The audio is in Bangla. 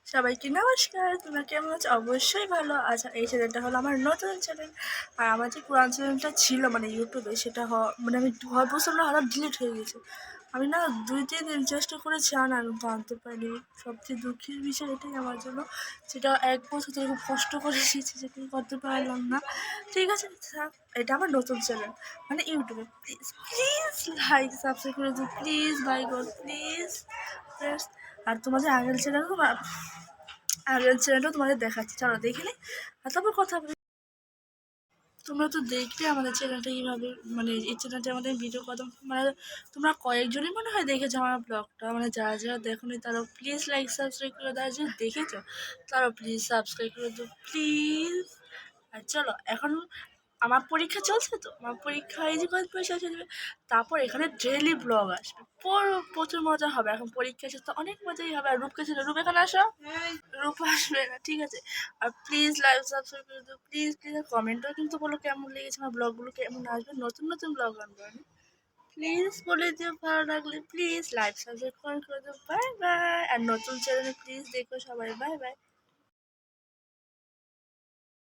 সবাইকে নমস্কার। তোমরা কেমন আছো? অবশ্যই ভালো। আচ্ছা, এই চ্যানেলটা হলো আমার নতুন চ্যানেল। আর আমার যে পুরান চ্যানেলটা ছিল মানে ইউটিউবে, সেটা মানে আমি ভয় বছর না হঠাৎ ডিলিট হয়ে গেছে। আমি না ২-৩ দিন চেষ্টা করেছি আনার, কিন্তু আনতে পারিনি। সবচেয়ে দুঃখের বিষয় এটাই আমার জন্য, সেটা ১ বছর ধরে খুব কষ্ট করে এসেছি, যেটা করতে পারলাম না। ঠিক আছে, থাক। এটা আমার নতুন চ্যানেল মানে ইউটিউবে। প্লিজ প্লিজ লাইক সাবস্ক্রাইব করে দিও, প্লিজ বাই গড, প্লিজ। আর তোমাদের আগের চ্যানেল আগের চ্যানেলটাও তোমাদের দেখাচ্ছি, চলো দেখে নিই, আর তারপর কথা বলি। তোমরা তো দেখলে আমাদের চ্যানেলটা কীভাবে, মানে এই চ্যানেলটা আমাদের ভিডিও কত, মানে তোমরা কয়েকজনই মনে হয় দেখেছো আমার ব্লগটা, মানে যারা যারা দেখোনি তারাও প্লিজ লাইক সাবস্ক্রাইব করে দাও, যে দেখেছো তারাও প্লিজ সাবস্ক্রাইব করে দাও প্লিজ। আর চলো, এখন আমার পরীক্ষা চলছে, তো আমার পরীক্ষা এই যে কয়েক পয়সা আসবে, তারপর এখানে ডেইলি ব্লগ আসবে, প্রচুর মজা হবে। এখন পরীক্ষা শেষ তো অনেক মজাই হবে। আর রূপকে ছিল, রূপ এখানে আসো। রূপ আসবে না, ঠিক আছে। আর প্লিজ লাইক সাবস্ক্রাইব করে দিও, প্লিজ প্লিজ। কমেন্টও কিন্তু বলো কেমন লেগেছে আমার ব্লগগুলো, কেমন আসবে, নতুন নতুন ব্লগ আনবো আমি। প্লিজ বলে দিও ভালো লাগলে, প্লিজ লাইক সাবস্ক্রাইব করে দিও। Bye bye. আর নতুন চ্যানেলে প্লিজ দেখো সবাই, বাই বাই।